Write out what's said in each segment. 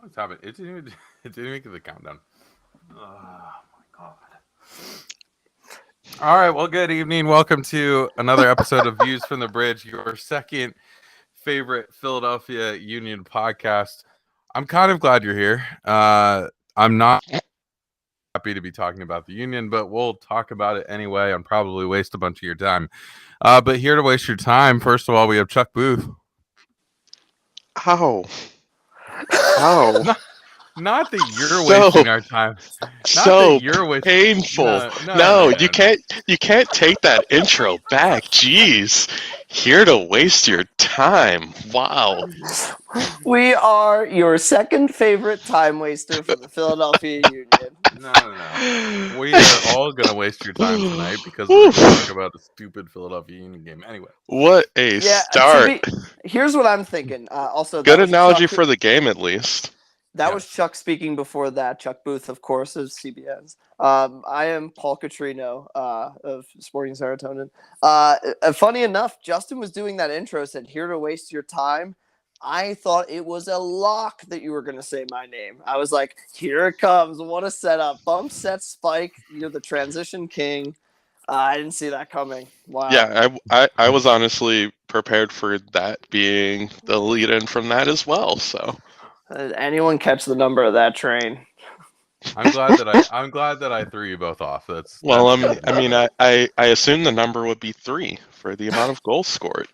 What's happening? It didn't even get the countdown. Oh my god. All right, well, good evening. Welcome to another episode of Views from the Bridge, your second favorite Philadelphia Union podcast. I'm kind of glad you're here. I'm not happy to be talking about the Union, but we'll talk about it anyway and probably waste a bunch of your time. But here to waste your time, first of all, we have Chuck Booth. How? How? Not, not that you're So wasting our time. Not that so you're wasting. painful. No, no, No, no, you no, no. can't take that intro back. Jeez. Here to waste your time. Wow. We are your second favorite time waster for the Philadelphia Union. No. We are all going to waste your time tonight because we're going to talk about a stupid Philadelphia Union game. Anyway. What a Yeah, start. here's what I'm thinking. Also, Good analogy for the game at least. That was Chuck speaking before that. Chuck Booth, of course, of CBS. I am Paul Catrino of Sporting Serotonin. Funny enough, Justin was doing that intro, said, "Here to waste your time." I thought it was a lock that you were going to say my name. I was like, here it comes. What a setup. Bump, set, spike. You're the transition king. I didn't see that coming. Wow. Yeah, I was honestly prepared for that being the lead in from that as well. So Anyone catch the number of that train? I'm glad that I threw you both off. That's I assume the number would be 3 for the amount of goals scored.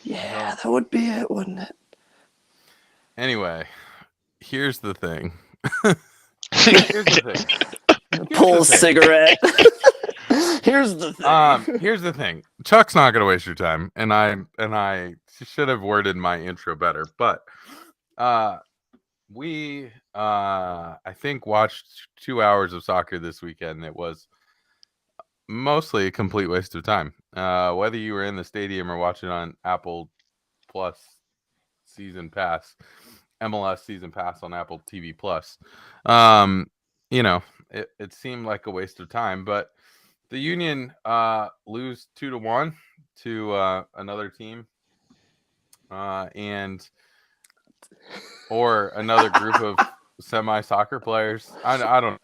Yeah, that would be it, wouldn't it? Anyway, here's the thing. Pull a cigarette. Here's the thing. Here's the thing. Chuck's not going to waste your time, and I should have worded my intro better, but we I think watched 2 hours of soccer this weekend. It was mostly a complete waste of time. Whether you were in the stadium or watching on Apple Plus season pass, MLS season pass on Apple TV Plus, it seemed like a waste of time. But the Union lose 2-1 to another team, or another group of semi-soccer players. I don't know if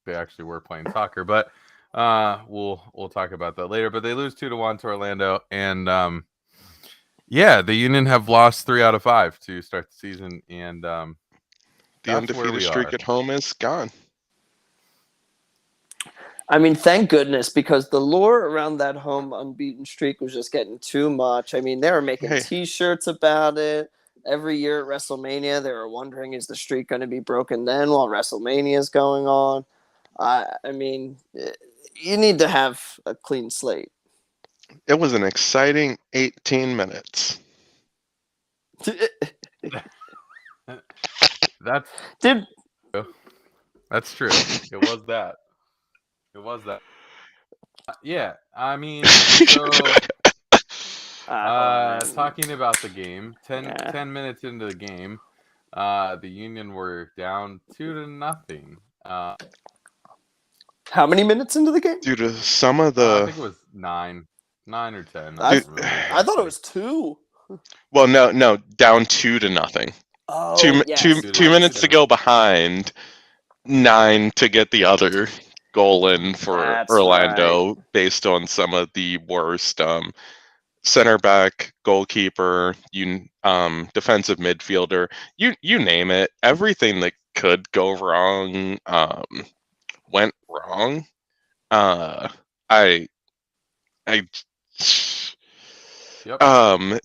they actually were playing soccer, but we'll talk about that later. But they lose 2-1 to Orlando, and the Union have lost 3 out of 5 to start the season, and the undefeated streak at home is gone. I mean, thank goodness, because the lore around that home unbeaten streak was just getting too much. I mean, they were making T-shirts about it. Every year at WrestleMania, they were wondering, is the streak going to be broken then while WrestleMania is going on? I mean, you need to have a clean slate. It was an exciting 18 minutes. That's true. It was that. Yeah, I mean, so talking about the game, 10 minutes into the game, the Union were down 2-0. How many minutes into the game? Due to some of the... I think it was 9 or 10. I thought it was 2. Well, no, down 2-0. Oh, 2 minutes to go behind, 9 to get the other goal in for Orlando, based on some of the worst center back, goalkeeper, defensive midfielder, you name it. Everything that could go wrong went wrong.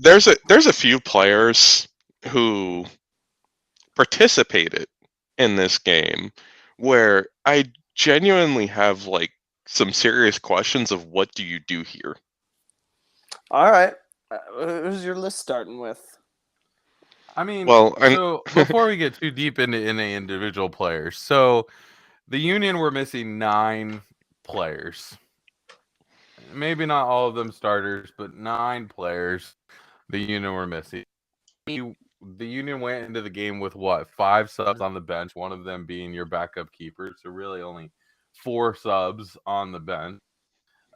There's a few players who participated in this game where I genuinely have some serious questions of what do you do here. All right, who's your list starting with? I mean, so before we get too deep into individual players, so the Union were missing 9 players. Maybe not all of them starters, but 9 players the Union were missing. The Union went into the game with 5 subs on the bench, one of them being your backup keeper. So really only 4 subs on the bench.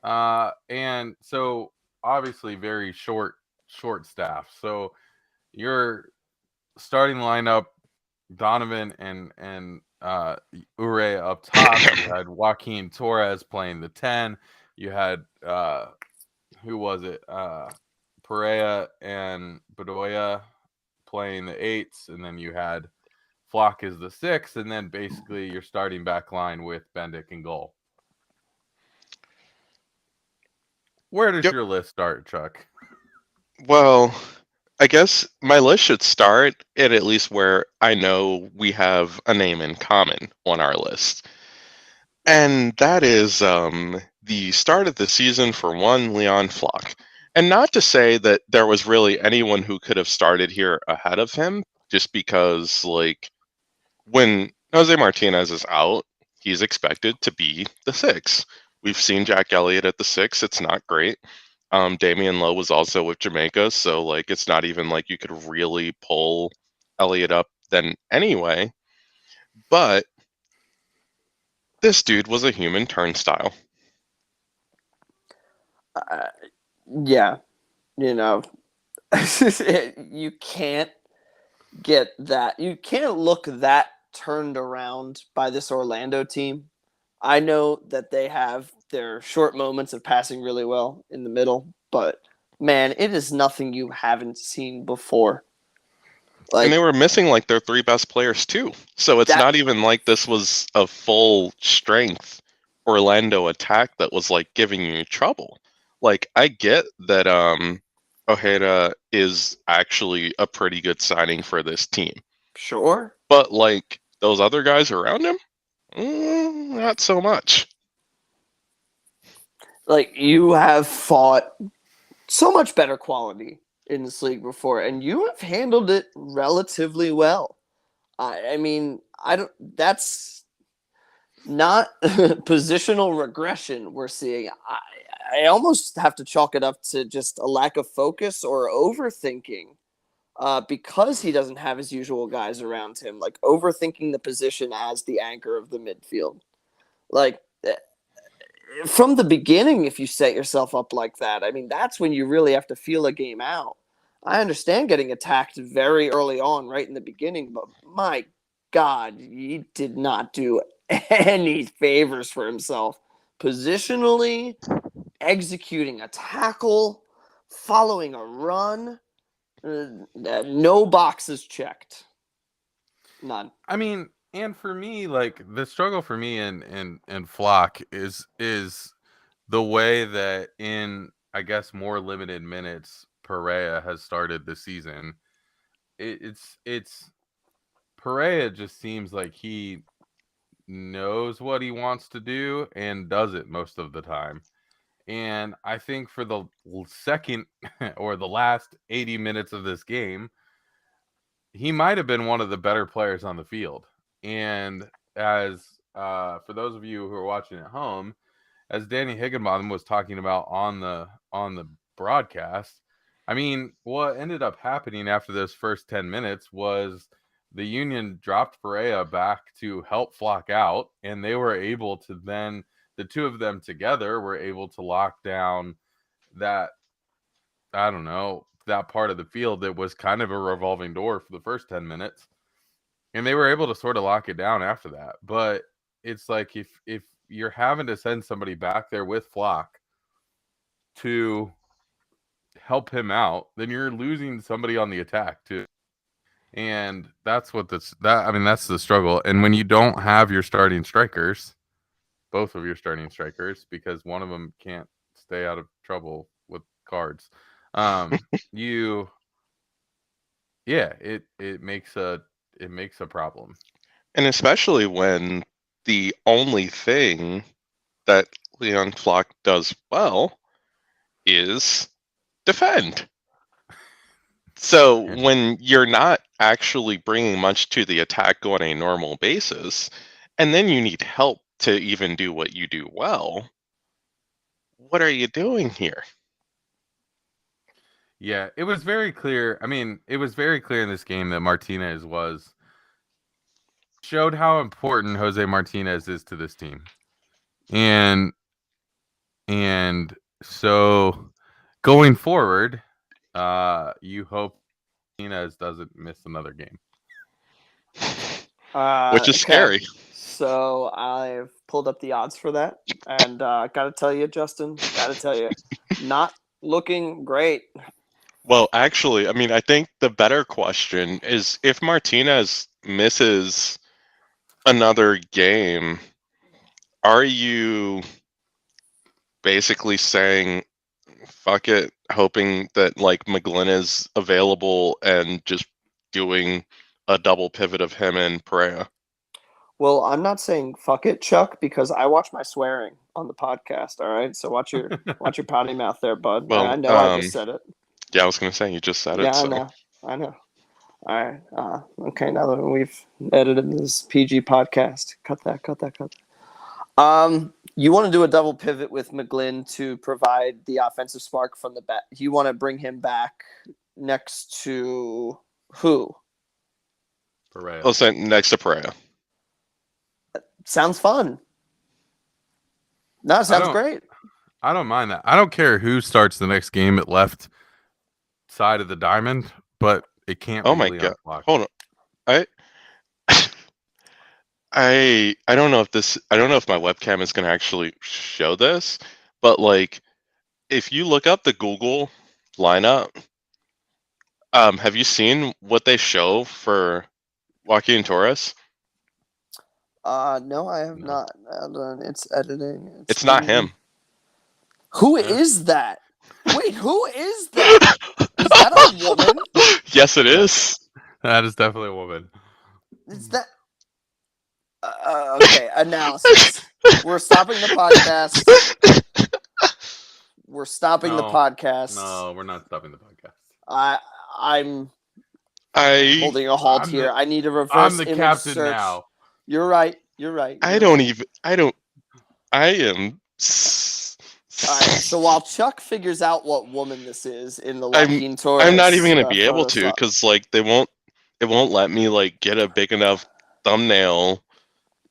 And so obviously very short staff. So your starting lineup, Donovan and Ure up top. You had Joaquin Torres playing the 10. You had who was it? Perea and Bedoya playing the 8s, and then you had Flock as the 6, and then basically your starting back line with Bendick and goal. Where does your list start, Chuck? Well, I guess my list should start at least where I know we have a name in common on our list. And that is the start of the season for one Leon Flock. And not to say that there was really anyone who could have started here ahead of him, just because, like, when Jose Martinez is out, he's expected to be the 6. We've seen Jack Elliott at the 6. It's not great. Damian Lowe was also with Jamaica, so like it's not even like you could really pull Elliott up then anyway. But this dude was a human turnstile. Yeah, you can't get that. You can't look that turned around by this Orlando team. I know that they have their short moments of passing really well in the middle, but man, it is nothing you haven't seen before. And they were missing like their 3 best players too. So it's not even like this was a full strength Orlando attack that was like giving you trouble. Like I get that Ojeda is actually a pretty good signing for this team. Sure. But like those other guys around him, not so much. Like you have fought so much better quality in this league before, and you have handled it relatively well. I mean, that's not positional regression we're seeing. I almost have to chalk it up to just a lack of focus or overthinking because he doesn't have his usual guys around him, like overthinking the position as the anchor of the midfield. Like from the beginning, if you set yourself up like that, I mean, that's when you really have to feel a game out. I understand getting attacked very early on, right in the beginning, but my God, he did not do any favors for himself. Positionally, executing a tackle, following a run, no boxes checked. None. I mean, and for me, like the struggle for me and Flock is the way that in I guess more limited minutes Perea has started the season. It's Perea just seems like he knows what he wants to do and does it most of the time. And I think for the second or the last 80 minutes of this game, he might have been one of the better players on the field. And as for those of you who are watching at home, as Danny Higginbottom was talking about on the broadcast, I mean, what ended up happening after those first 10 minutes was the Union dropped Perea back to help Flock out, and they were able to then, the two of them together were able to lock down that, I don't know, that part of the field that was kind of a revolving door for the first 10 minutes. And they were able to sort of lock it down after that. But it's like if you're having to send somebody back there with Flock to help him out, then you're losing somebody on the attack too. And that's what that's the struggle. And when you don't have your starting strikers, both of your starting strikers, because one of them can't stay out of trouble with cards, it makes a problem. And especially when the only thing that Leon Flock does well is defend. So when you're not actually bringing much to the attack on a normal basis, and then you need help to even do what you do well, what are you doing here? Yeah, it was very clear. I mean, it was very clear in this game that Martinez showed how important Jose Martinez is to this team. And so going forward, you hope Martinez doesn't miss another game. Which is scary. So I've pulled up the odds for that, and gotta tell you, Justin, not looking great. Well, actually, I mean, I think the better question is if Martinez misses another game, are you basically saying fuck it, hoping that like McGlynn is available and just doing a double pivot of him and Pereira? Well, I'm not saying fuck it, Chuck, because I watch my swearing on the podcast. All right, so watch your potty mouth there, bud. Well, I know I just said it. Yeah, I was gonna say you just said it. Yeah, So. I know. All right. Okay, now that we've edited this PG podcast, cut that. You want to do a double pivot with McGlynn to provide the offensive spark from the back. You want to bring him back next to who? Pereira. I'll say next to Pereira. Sounds fun. No, sounds great. I don't mind that. I don't care who starts the next game at left side of the diamond, but it can't be Leon God. Flach. Hold on. I don't know if my webcam is going to actually show this, but like if you look up the Google lineup, have you seen what they show for Joaquin Torres? No, I have not. It's editing. It's not him. Who is that? Wait, who is that? Is that a woman? Yes, it is. That is definitely a woman. Is that... okay, analysis. We're stopping the podcast. We're stopping the podcast. No, we're not stopping the podcast. I'm holding a halt here. I need a reverse I'm the image captain search. now. You're right. I am. All right, so while Chuck figures out what woman this is in the Joaquin Torres, I'm not even going to be able to because like it won't let me like get a big enough thumbnail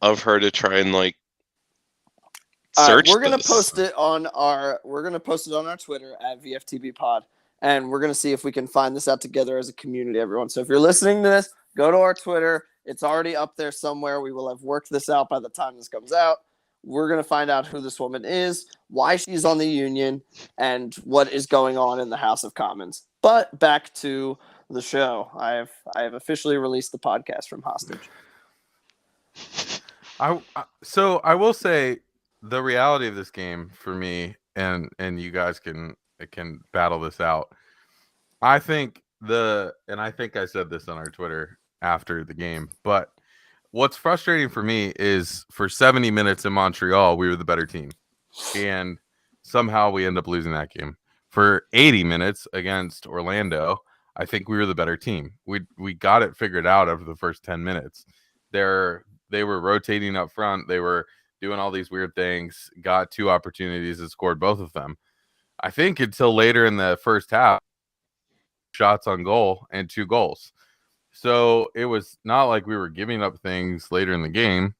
of her to try and like search. We're gonna post it on our Twitter at VFTB Pod, and we're gonna see if we can find this out together as a community, everyone. So if you're listening to this, go to our Twitter. It's already up there somewhere. We will have worked this out by the time this comes out. We're going to find out who this woman is, why she's on the Union, and what is going on in the House of Commons. But back to the show. I have officially released the podcast from hostage. So I will say the reality of this game for me, and you guys can battle this out. I think I said this on our Twitter after the game, but what's frustrating for me is for 70 minutes in Montreal, we were the better team. And somehow we end up losing that game. For 80 minutes against Orlando, I think we were the better team. We got it figured out after the first 10 minutes. They were rotating up front. They were doing all these weird things, got 2 opportunities and scored both of them. I think until later in the first half, shots on goal and 2 goals. So it was not like we were giving up things later in the game.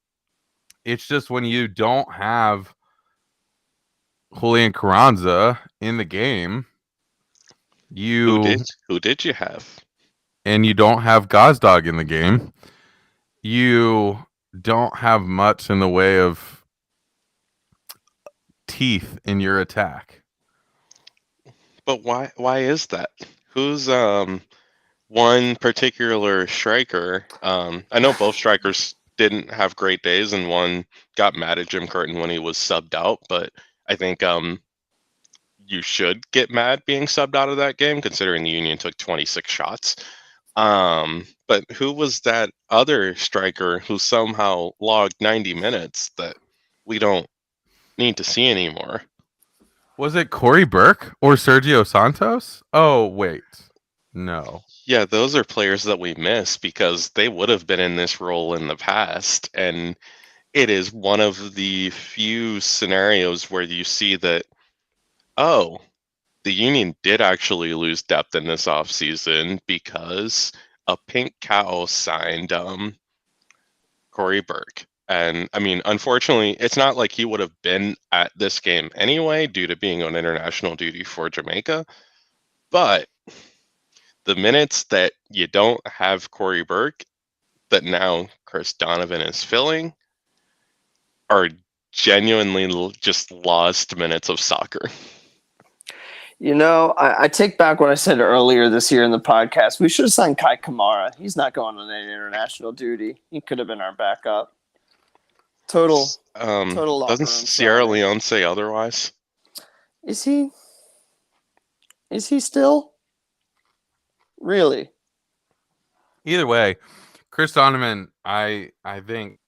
It's just when you don't have Julian Carranza in the game, who did you have? And you don't have Gazdag in the game, you don't have much in the way of teeth in your attack. But why is that? Who's one particular striker? I know both strikers didn't have great days, and one got mad at Jim Curtin when he was subbed out. But I think you should get mad being subbed out of that game, considering the Union took 26 shots. But who was that other striker who somehow logged 90 minutes that we don't need to see anymore? Was it Corey Burke or Sergio Santos? Oh, wait. No. Yeah, those are players that we miss because they would have been in this role in the past. And it is one of the few scenarios where you see that, oh, the Union did actually lose depth in this offseason because a pink cow signed Corey Burke. And, I mean, unfortunately, it's not like he would have been at this game anyway due to being on international duty for Jamaica. But the minutes that you don't have Corey Burke, that now Chris Donovan is filling, are genuinely just lost minutes of soccer. I take back what I said earlier this year in the podcast. We should have signed Kai Kamara. He's not going on any international duty. He could have been our backup. Total locker Doesn't room Sierra signing. Leone say otherwise? Is he still? Really? Either way, Chris Donovan, I think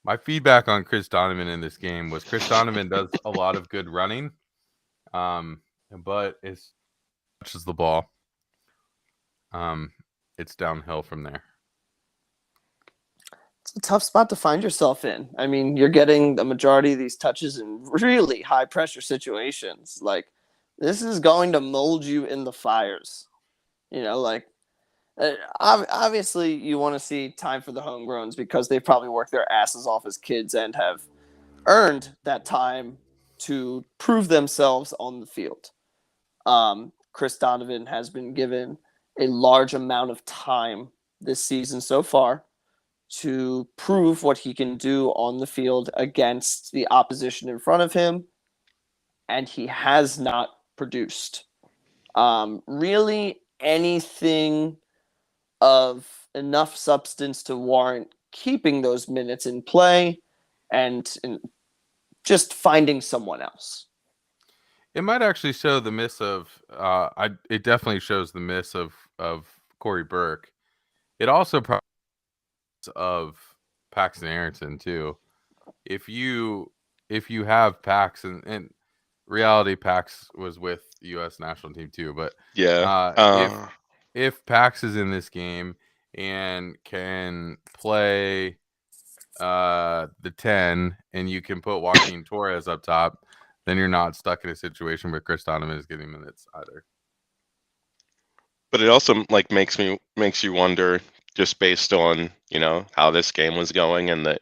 my feedback on Chris Donovan in this game was Chris Donovan does a lot of good running, but as much as the ball, it's downhill from there. It's a tough spot to find yourself in. I mean, you're getting the majority of these touches in really high pressure situations. Like, this is going to mold you in the fires. Obviously you want to see time for the homegrowns because they've probably worked their asses off as kids and have earned that time to prove themselves on the field. Chris Donovan has been given a large amount of time this season so far to prove what he can do on the field against the opposition in front of him, and he has not produced really anything of enough substance to warrant keeping those minutes in play and just finding someone else. It might actually show the miss of it definitely shows the miss of Corey Burke. It also probably of Paxton Aronson too. If you have Pax and reality, Pax was with U.S. national team too, but if Pax is in this game and can play the 10 and you can put Joaquin Torres up top, then you're not stuck in a situation where Chris Donovan is getting minutes either. But it also makes you wonder, just based on how this game was going, and that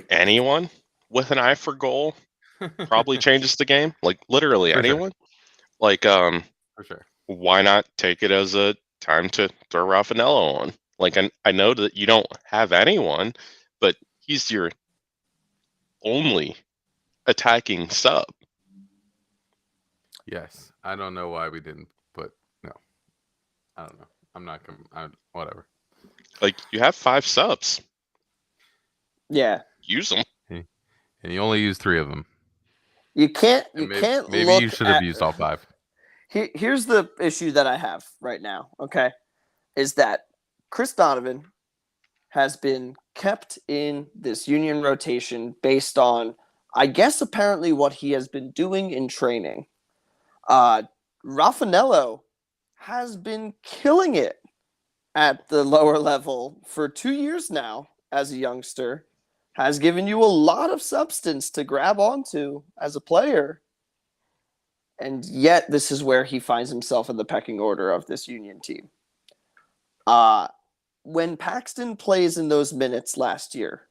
anyone with an eye for goal probably changes the game. Like literally For anyone. Sure. For sure. Why not take it as a time to throw Raffanello on? Like I know that you don't have anyone, but he's your only attacking sub. Yes, I don't know why we didn't put. No, I don't know. I'm not gonna. Whatever. Like, you have 5 subs. Yeah. Use them. And you only use 3 of them. You can't. Maybe you should have used all 5. Here's the issue that I have right now. Okay, is that Chris Donovan has been kept in this Union rotation based on, I guess, apparently what he has been doing in training. Raffanello has been killing it at the lower level for 2 years now as a youngster, has given you a lot of substance to grab onto as a player. And yet this is where he finds himself in the pecking order of this Union team. When Paxton plays in those minutes last year,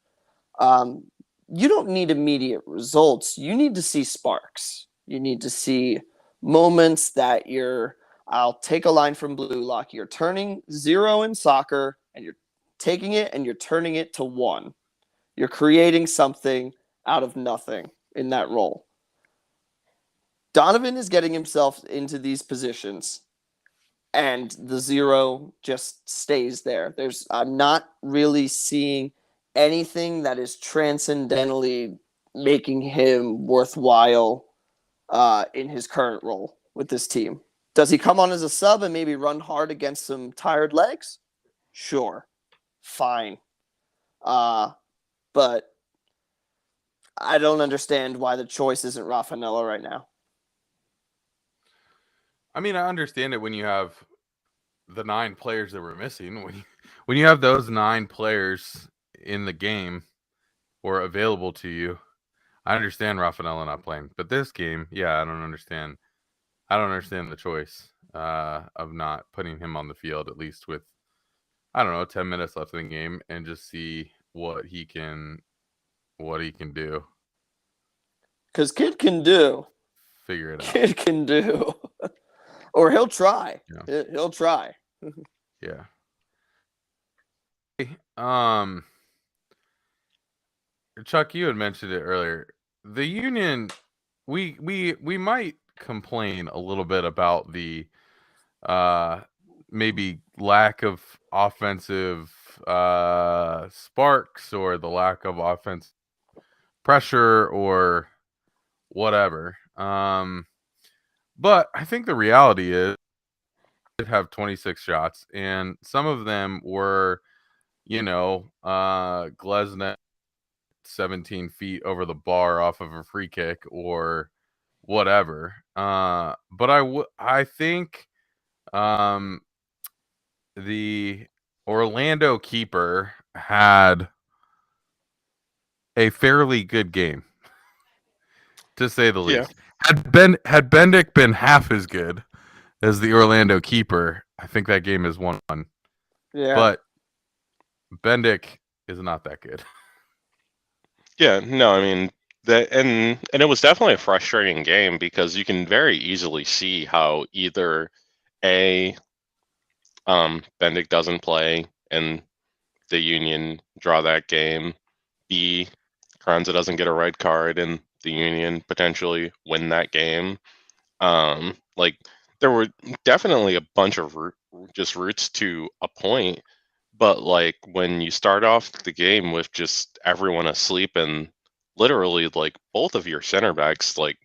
you don't need immediate results. You need to see sparks. You need to see moments that I'll take a line from Blue Lock. You're turning 0 in soccer, and you're taking it and you're turning it to 1. You're creating something out of nothing in that role. Donovan is getting himself into these positions, and the 0 just stays there. I'm not really seeing anything that is transcendentally making him worthwhile in his current role with this team. Does he come on as a sub and maybe run hard against some tired legs? Sure. Fine. But I don't understand why the choice isn't Raffanello right now. I mean, I understand it when you have the 9 players that were missing. When you have those 9 players in the game or available to you, I understand Raffanello not playing. But this game, yeah, I don't understand. I don't understand the choice of not putting him on the field, at least with, 10 minutes left in the game, and just see what he can do. Because Kid can do. Figure it out. Kid can do. Or he'll try. Yeah. He'll try. Yeah. Chuck, you had mentioned it earlier. The Union, we might complain a little bit about the maybe lack of offensive sparks or the lack of offense pressure or whatever. But I think the reality is did have 26 shots, and some of them were, Glesnet 17 feet over the bar off of a free kick or whatever. But I think the Orlando keeper had a fairly good game, to say the least. Had Bendick been half as good as the Orlando keeper, I think that game is 1-1. Yeah. But Bendick is not that good. Yeah, no, I mean that, and it was definitely a frustrating game because you can very easily see how either Bendick doesn't play and the Union draw that game. B, Kranza doesn't get a red card and the Union potentially win that game. Like there were definitely a bunch of just routes to a point, but like when you start off the game with just everyone asleep and literally like both of your center backs like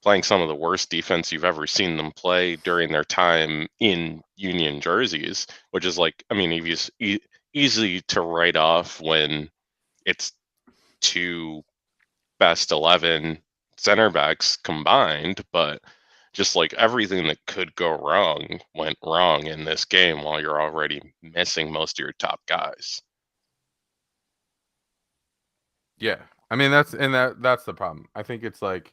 playing some of the worst defense you've ever seen them play during their time in Union jerseys, which is like, I mean, easy to write off when it's two best 11 center backs combined, but just like everything that could go wrong went wrong in this game while you're already missing most of your top guys. Yeah. I mean, that's the problem. I think it's like,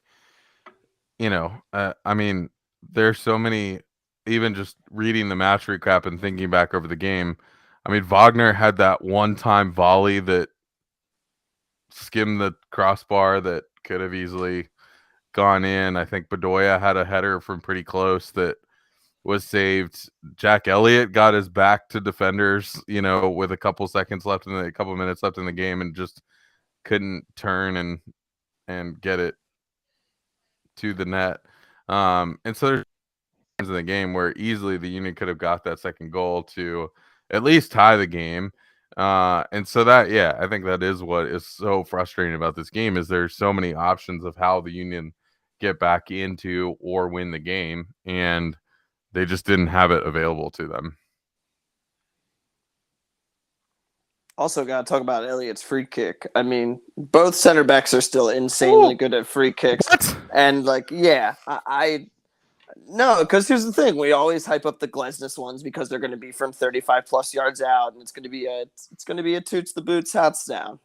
I mean, there's so many, even just reading the match recap and thinking back over the game. I mean, Wagner had that one-time volley that skimmed the crossbar that could have easily gone in. I think Bedoya had a header from pretty close that was saved. Jack Elliott got his back to defenders, with a couple minutes left in the game and just couldn't turn and get it to the net. And so there's in the game where easily the Union could have got that second goal to at least tie the game. And so I think that is what is so frustrating about this game is there's so many options of how the Union get back into or win the game, and they just didn't have it available to them. Also, got to talk about Elliott's free kick. I mean, both center backs are still insanely good at free kicks. What? And no, because here's the thing: we always hype up the Glesnes ones because they're going to be from 35 plus yards out, and it's going to be a toots the boots hats down,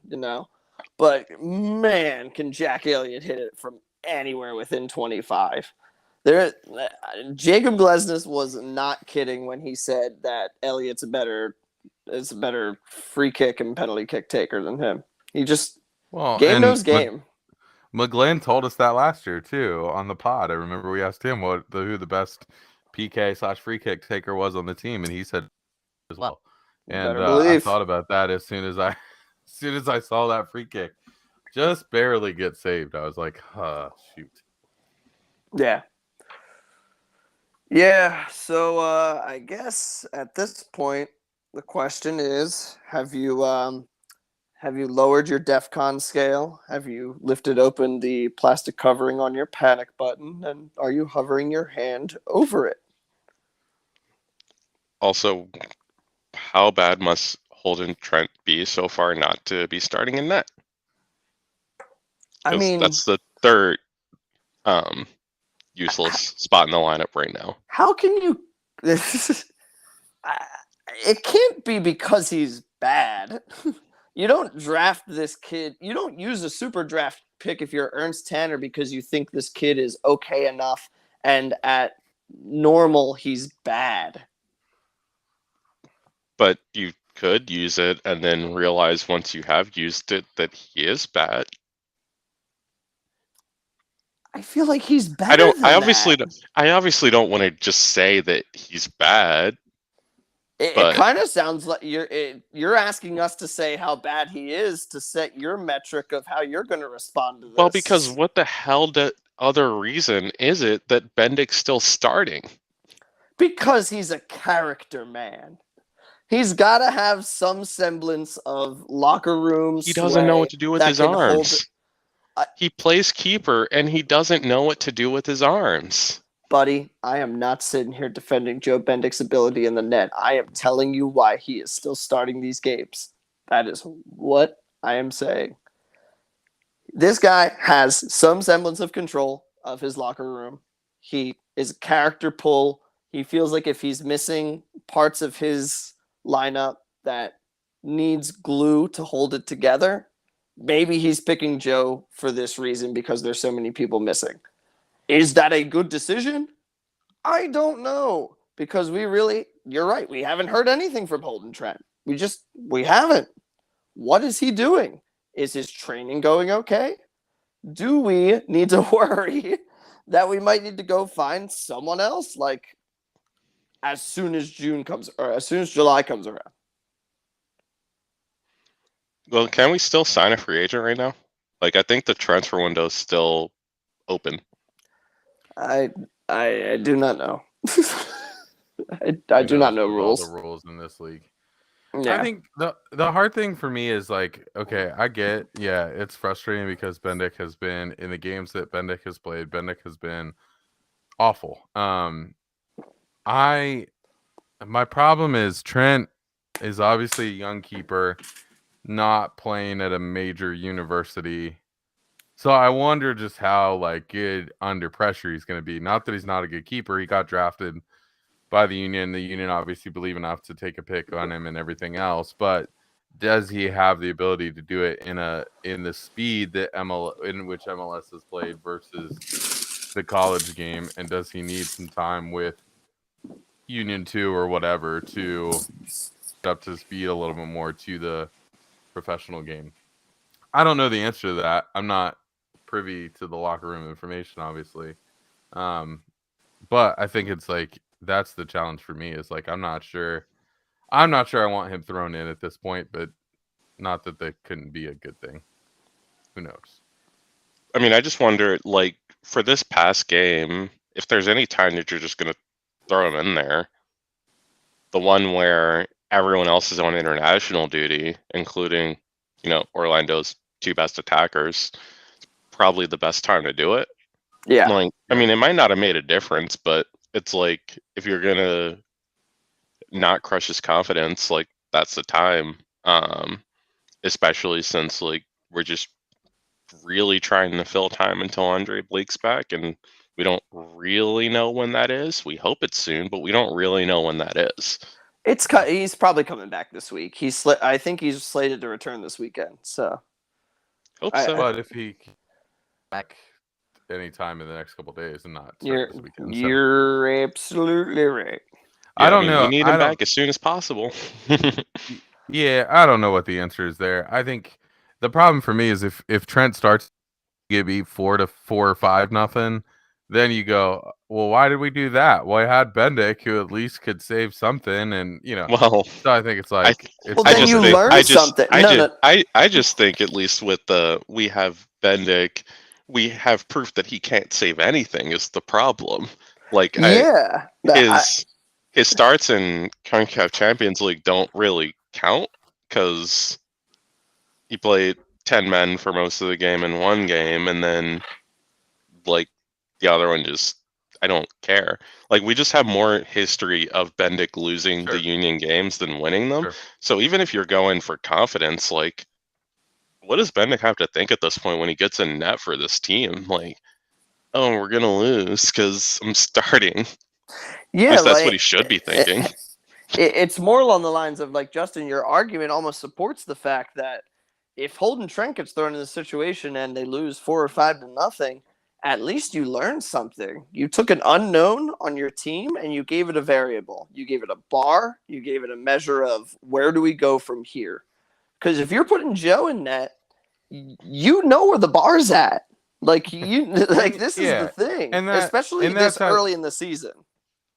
But man, can Jack Elliott hit it from anywhere within 25? Jacob Glesnes was not kidding when he said that Elliott's a better free kick and penalty kick taker than him. He just game knows game. McGlynn told us that last year too on the pod. I remember we asked him who the best PK/free kick taker was on the team, and he said as well. And I thought about that as soon as I saw that free kick just barely get saved. I was like, shoot. Yeah. So I guess at this point the question is: Have you lowered your DEFCON scale? Have you lifted open the plastic covering on your panic button? And are you hovering your hand over it? Also, how bad must Holden Trent be so far not to be starting in net? I mean, that's the third useless spot in the lineup right now. How can you... It can't be because he's bad. You don't draft this kid. You don't use a super draft pick if you're Ernst Tanner because you think this kid is okay enough and at normal he's bad. But you could use it and then realize once you have used it that he is bad. feel like he's better than that. I obviously don't want to just say that he's bad. It kind of sounds like you're asking us to say how bad he is to set your metric of how you're going to respond to this. Well, because what the hell other reason is it that Bendick's still starting? Because he's a character man. He's got to have some semblance of locker room. He doesn't know what to do with his arms. He plays keeper, and he doesn't know what to do with his arms. Buddy, I am not sitting here defending Joe Bendick's ability in the net. I am telling you why he is still starting these games. That is what I am saying. This guy has some semblance of control of his locker room. He is a character pull. He feels like if he's missing parts of his lineup that needs glue to hold it together, maybe he's picking Joe for this reason because there's so many people missing. Is that a good decision? I don't know. Because you're right, we haven't heard anything from Holden Trent. We haven't. What is he doing? Is his training going okay? Do we need to worry that we might need to go find someone else, like, as soon as July comes around? Well, can we still sign a free agent right now? Like, I think the transfer window is still open. I do not know. I do not know rules. All the rules in this league. Yeah. I think the hard thing for me is like, okay, I get, it's frustrating because Bendick has been in the games that Bendick has played. Bendick has been awful. My problem is Trent is obviously a young keeper, not playing at a major university. So I wonder just how like good under pressure he's going to be. Not that he's not a good keeper. He got drafted by the Union. The Union obviously believe enough to take a pick on him and everything else. But does he have the ability to do it in the speed that in which MLS has played versus the college game? And does he need some time with Union 2 or whatever to get up to speed a little bit more to the professional game? I don't know the answer to that. I'm not privy to the locker room information, obviously. But I think it's like that's the challenge for me is like I'm not sure I want him thrown in at this point, but not that they couldn't be a good thing. Who knows? I mean, I just wonder, like, for this past game, if there's any time that you're just going to throw him in there, the one where everyone else is on international duty, including, Orlando's two best attackers, it's probably the best time to do it. Yeah. Like, I mean, it might not have made a difference, but it's like if you're going to not crush his confidence, like, that's the time. Especially since, like, we're just really trying to fill time until Andre Blake's back, and we don't really know when that is. We hope it's soon, but we don't really know when that is. He's probably coming back this week. I think he's slated to return this weekend. So, hope so. But if he back anytime in the next couple of days and not this weekend, you're absolutely right. Yeah, I don't know. We need him back as soon as possible. Yeah, I don't know what the answer is there. I think the problem for me is if Trent starts to be 4 or 5-0, then you go, well, why did we do that? Well, I had Bendick who at least could save something, and Well, so I think it's like something. I just think at least with we have Bendick, we have proof that he can't save anything is the problem. Like, his starts in CONCACAF Champions League don't really count because he played 10 men for most of the game in one game, and then like the other one just I don't care. Like, we just have more history of Bendick losing the Union games than winning them. Sure. So even if you're going for confidence, like, what does Bendick have to think at this point when he gets in net for this team? Like, oh, we're gonna lose because I'm starting. Yeah, at least that's what he should be thinking. It's more along the lines of, like, Justin, your argument almost supports the fact that if Holden Trent gets thrown in this situation and they lose 4 or 5-0, at least you learned something. You took an unknown on your team and you gave it a variable. You gave it a bar. You gave it a measure of where do we go from here? Because if you're putting Joe in net, you know where the bar's at. Like this is the thing, and especially this early in the season.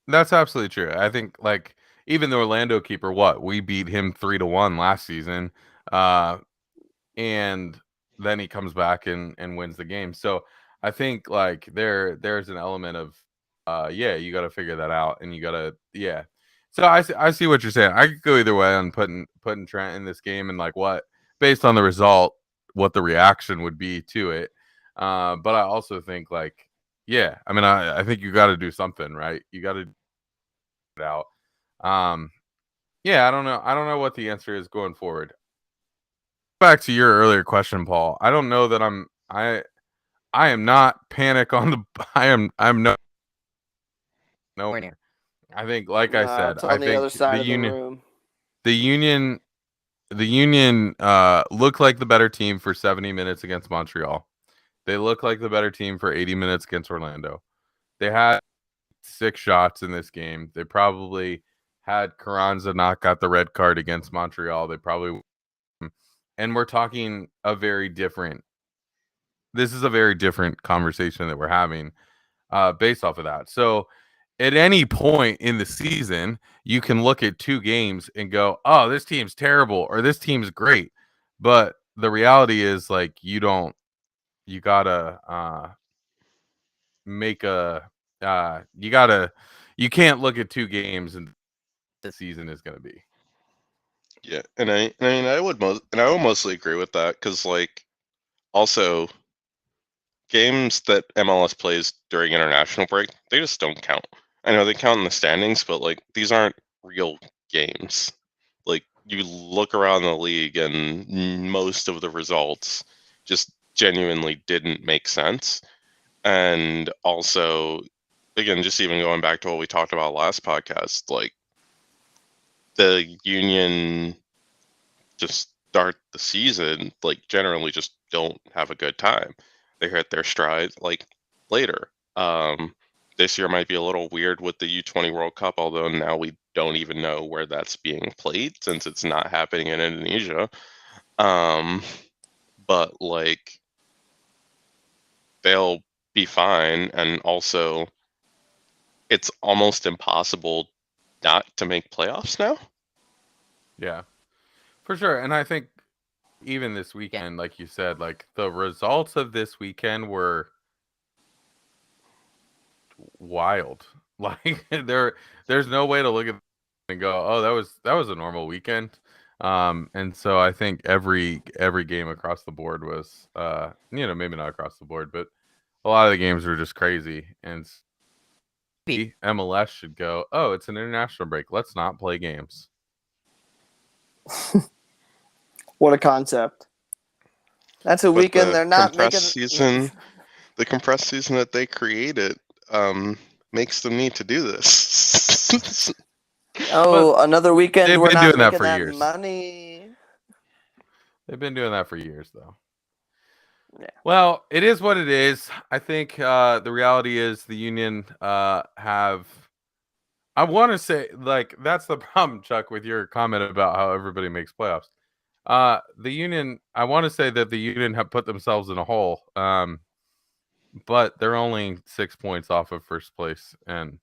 That's absolutely true. I think like even the Orlando keeper, we beat him 3-1 last season, and then he comes back and wins the game. So I think like there's an element of you got to figure that out, and you got to So I see what you're saying. I could go either way on putting Trent in this game and like what based on the result, what the reaction would be to it. But I also think like I mean I think you got to do something, right? You got to it out. I don't know what the answer is going forward. Back to your earlier question, Paul. I don't know that I am not panic on the I'm no I think like I said, I think other side of the room. The Union looked like the better team for 70 minutes against Montreal. They look like the better team for 80 minutes against Orlando. They had 6 shots in this game. They probably had Carranza not got the red card against Montreal. They probably and we're talking this is a very different conversation that we're having based off of that. So at any point in the season, you can look at 2 games and go, oh, this team's terrible or this team's great. But the reality is like you gotta you can't look at 2 games and the season is going to be. Yeah, and I would mostly agree with that because like also games that MLS plays during international break, they just don't count. I know they count in the standings, but like these aren't real games. Like you look around the league and most of the results just genuinely didn't make sense. And also, again, just even going back to what we talked about last podcast, like the Union just start the season, like generally just don't have a good time. They hit their stride like later. This year might be a little weird with the U20 World Cup, although now we don't even know where that's being played since it's not happening in Indonesia. But like they'll be fine, and also it's almost impossible not to make playoffs now. Yeah, for sure. And I think even this weekend, like you said, like the results of this weekend were wild. Like there's no way to look at and go, oh, that was a normal weekend. And so I think every game across the board was maybe not across the board, but a lot of the games were just crazy. And MLS should go, oh, it's an international break. Let's not play games. What a concept. That's a weekend they're not making season. The compressed season that they created makes them need to do this. Another weekend they've we're been not doing making that for that years. money. They've been doing that for years, though. Yeah. Well, it is what it is. I think the reality is the Union have. I want to say, like, that's the problem, Chuck, with your comment about how everybody makes playoffs. The Union, I want to say that the Union have put themselves in a hole, but they're only 6 points off of first place, and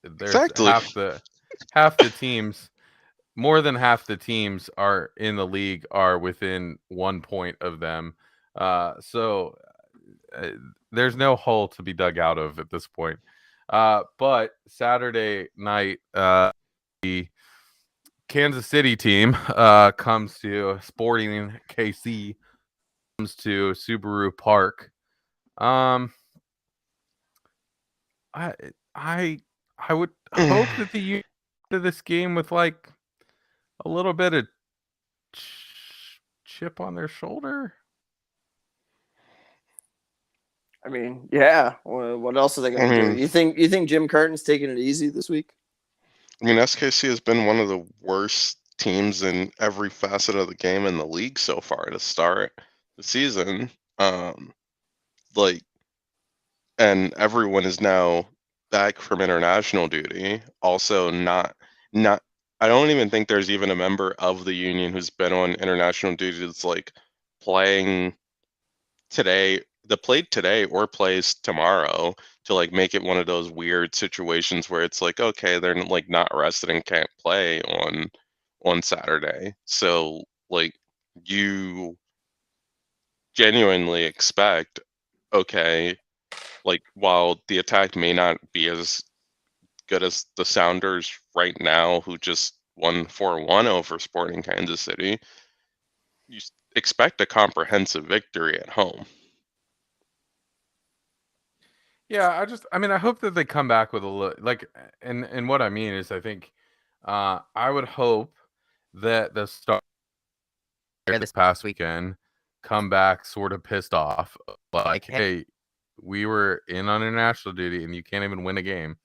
there's exactly half the teams. More than half the teams are in the league are within 1 point of them. So there's no hole to be dug out of at this point. But Saturday night, the Kansas City team comes to Sporting KC, comes to Subaru Park. I would hope that the Union to this game with like a little bit of chip on their shoulder. I mean, yeah. What else are they going to do? You think Jim Curtin's taking it easy this week? I mean, SKC has been one of the worst teams in every facet of the game in the league so far to start the season. And everyone is now back from international duty. Also, not. I don't even think there's even a member of the Union who's been on international duty that's like playing today, played today or plays tomorrow to like make it one of those weird situations where it's like, okay, they're like not rested and can't play on Saturday. So like you genuinely expect, okay, like while the attack may not be as good as the Sounders right now, who just won 4-1 over Sporting Kansas City, you expect a comprehensive victory at home. Yeah, I hope that they come back with a look like, and what I mean is, I think, I would hope that the start this past weekend come back sort of pissed off, like, hey, we were in on international duty and you can't even win a game.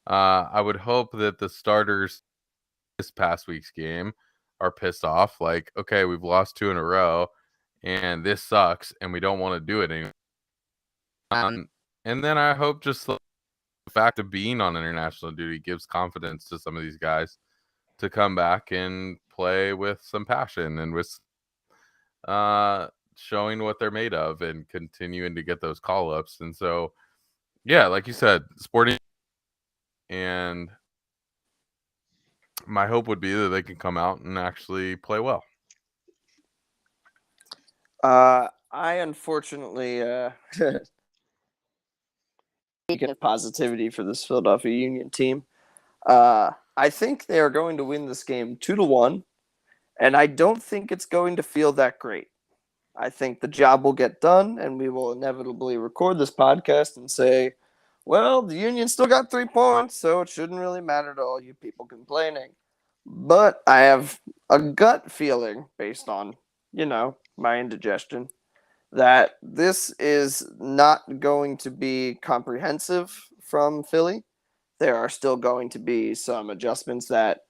I would hope that the starters this past week's game are pissed off, like, okay, we've lost 2 in a row and this sucks and we don't want to do it anymore. And then I hope just the fact of being on international duty gives confidence to some of these guys to come back and play with some passion and with showing what they're made of and continuing to get those call ups. And so, yeah, like you said, Sporting, and my hope would be that they can come out and actually play well. I unfortunately get positivity for this Philadelphia Union team. I think they are going to win this game 2-1, and I don't think it's going to feel that great. I think the job will get done, and we will inevitably record this podcast and say, well, the Union still got 3 points, so it shouldn't really matter to all you people complaining. But I have a gut feeling, based on, my indigestion, that this is not going to be comprehensive from Philly. There are still going to be some adjustments that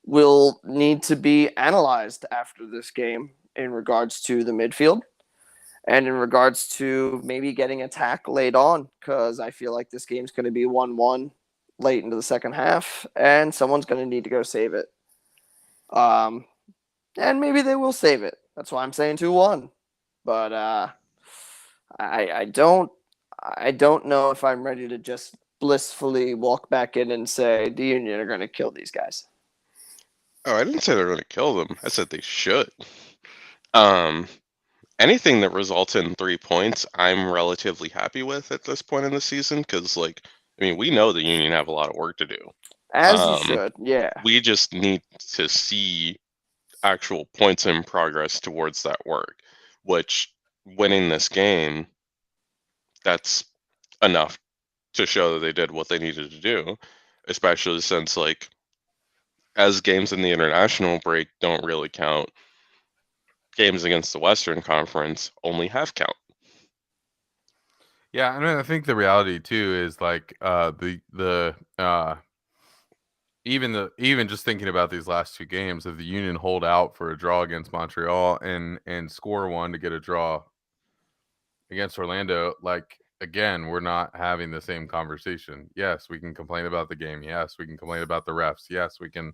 will need to be analyzed after this game in regards to the midfield and in regards to maybe getting attack late on, because I feel like this game's going to be 1-1 late into the second half, and someone's going to need to go save it. And maybe they will save it. That's why I'm saying 2-1. But I don't know if I'm ready to just blissfully walk back in and say the Union are going to kill these guys. Oh, I didn't say they're going to kill them. I said they should. Anything that results in 3 points, I'm relatively happy with at this point in the season because, we know the Union have a lot of work to do. As you should, yeah. We just need to see actual points in progress towards that work, which winning this game, that's enough to show that they did what they needed to do, especially since, as games in the international break don't really count, games against the Western Conference only half count. Yeah, I think the reality too is even just thinking about these last 2 games, if the Union hold out for a draw against Montreal and score 1 to get a draw against Orlando, again, we're not having the same conversation. Yes, we can complain about the game. Yes, we can complain about the refs. Yes, we can,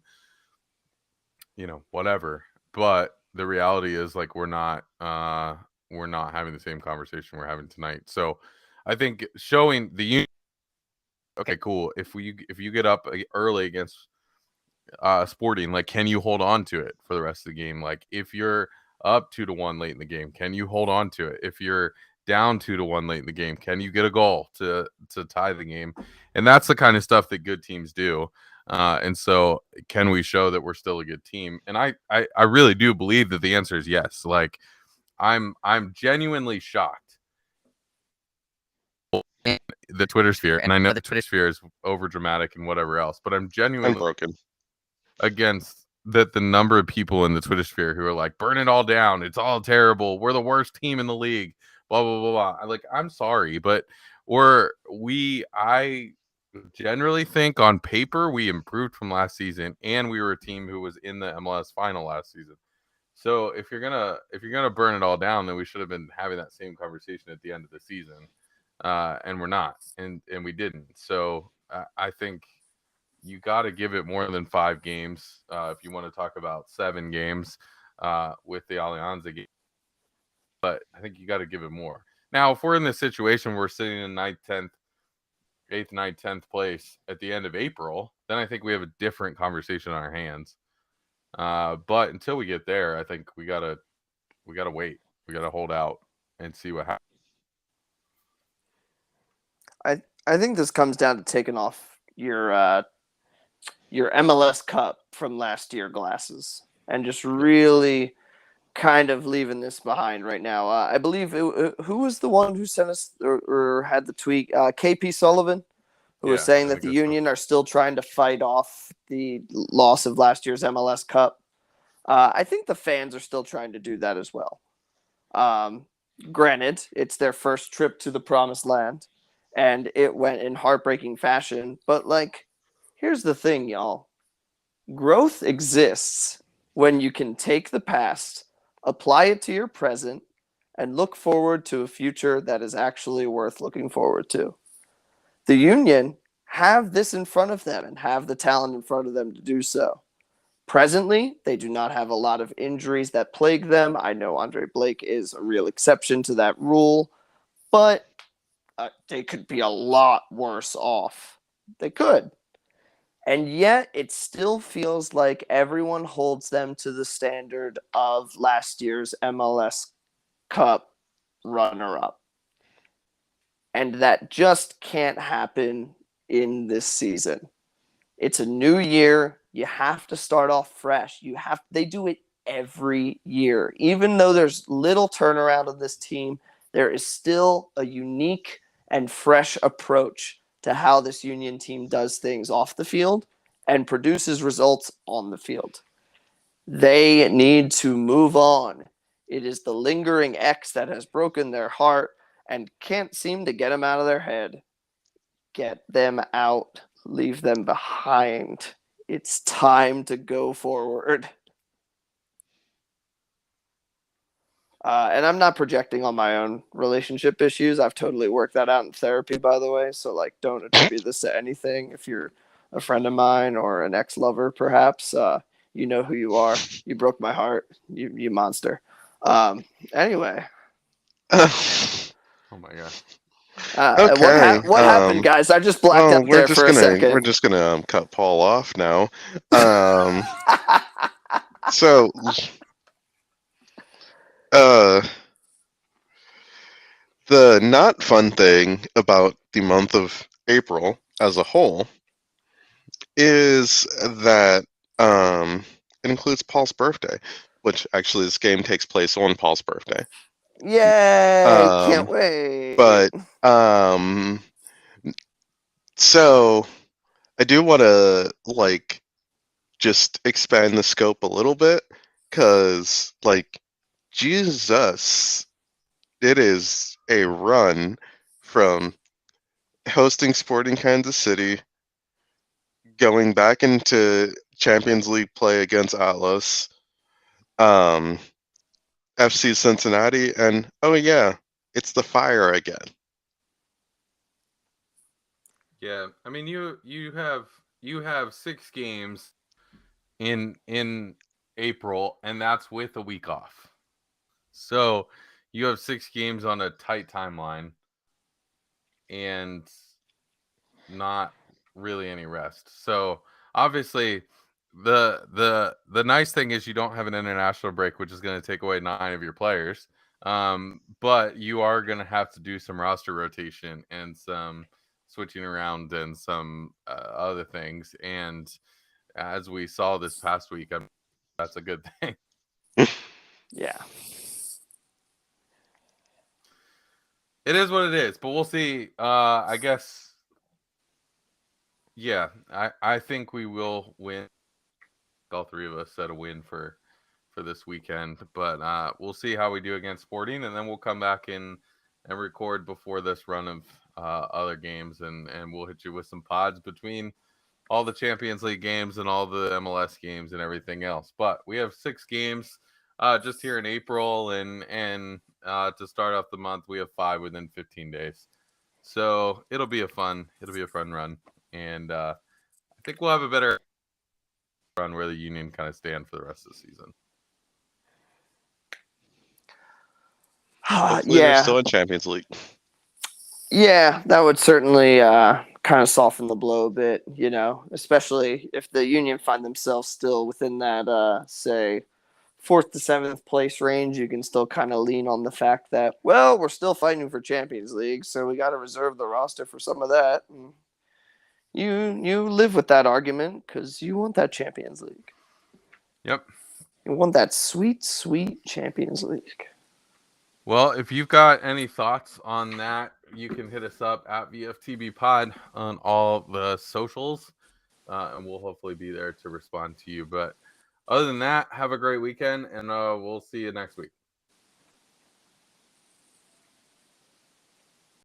whatever. But the reality is we're not having the same conversation we're having tonight. So I think showing the Union, okay, cool. If you get up early against Sporting, can you hold on to it for the rest of the game? If you're up 2-1 late in the game, can you hold on to it? If you're down 2-1 late in the game, can you get a goal to tie the game? And that's the kind of stuff that good teams do. And so can we show that we're still a good team? And I really do believe that the answer is yes. I'm genuinely shocked in the Twitter sphere, and I know the Twitter sphere is over dramatic and whatever else, but I'm genuinely broken against that the number of people in the Twitter sphere who are like, burn it all down, it's all terrible, we're the worst team in the league, blah blah blah blah. I'm sorry, but I generally think on paper we improved from last season, and we were a team who was in the MLS final last season. So if you're gonna burn it all down, then we should have been having that same conversation at the end of the season, and we're not, and we didn't. So I think you got to give it more than 5 games if you want to talk about 7 games with the Alianza game. but I think you got to give it more. Now, if we're in this situation, we're sitting in 9th, 10th, 8th, 9th, 10th place at the end of April, then I think we have a different conversation on our hands. But until we get there, I think we gotta wait. We gotta hold out and see what happens. I think this comes down to taking off your MLS Cup from last year glasses and just really kind of leaving this behind right now. I believe who was the one who sent us or had the tweet? KP Sullivan, who was saying that the Union are still trying to fight off the loss of last year's MLS Cup. I think the fans are still trying to do that as well. Granted, it's their first trip to the promised land, and it went in heartbreaking fashion. But, like, here's the thing, y'all. Growth exists when you can take the past, apply it to your present, and look forward to a future that is actually worth looking forward to. The Union have this in front of them and have the talent in front of them to do so. Presently, they do not have a lot of injuries that plague them. I know Andre Blake is a real exception to that rule, but they could be a lot worse off. They could. And yet, it still feels like everyone holds them to the standard of last year's MLS Cup runner-up. And that just can't happen in this season. It's a new year. You have to start off fresh. They do it every year. Even though there's little turnaround on this team, there is still a unique and fresh approach to how this Union team does things off the field and produces results on the field. They need to move on. It is the lingering X that has broken their heart and can't seem to get them out of their head. Get them out. Leave them behind. It's time to go forward. And I'm not projecting on my own relationship issues. I've totally worked that out in therapy, by the way. So, like, don't attribute this to anything. If you're a friend of mine or an ex-lover, perhaps, you know who you are. You broke my heart, you monster. Anyway. Oh my god. Okay. What happened, guys? I just blacked out there for a second. We're just gonna cut Paul off now. So, the not fun thing about the month of April as a whole is that it includes Paul's birthday, which actually this game takes place on Paul's birthday. Yay! Can't wait. But so I do want to just expand the scope a little bit, because Jesus, it is a run from hosting Sporting Kansas City, going back into Champions League play against Atlas, FC Cincinnati, and oh yeah, it's the Fire again. Yeah, I mean you have 6 games in April, and that's with a week off. So you have 6 games on a tight timeline and not really any rest. So obviously the nice thing is you don't have an international break, which is going to take away 9 of your players. But you are going to have to do some roster rotation and some switching around and some other things. And as we saw this past week, that's a good thing. Yeah. It is what it is, but we'll see. I guess, yeah, I think we will win. All 3 of us set a win for this weekend, but we'll see how we do against Sporting, and then we'll come back in and record before this run of other games, and we'll hit you with some pods between all the Champions League games and all the MLS games and everything else. But we have 6 games just here in April, and to start off the month, we have 5 within 15 days. So it'll be a fun run, and I think we'll have a better run where the Union kind of stand for the rest of the season. Hopefully they're still in Champions League. Yeah, that would certainly kind of soften the blow a bit, especially if the Union find themselves still within that, say, 4th to 7th place range. You can still kind of lean on the fact that, well, we're still fighting for Champions League, so we got to reserve the roster for some of that. And you live with that argument because you want that Champions League. Yep. You want that sweet, sweet Champions League. Well, if you've got any thoughts on that, you can hit us up at VFTB Pod on all the socials, and we'll hopefully be there to respond to you. But other than that, have a great weekend, and we'll see you next week.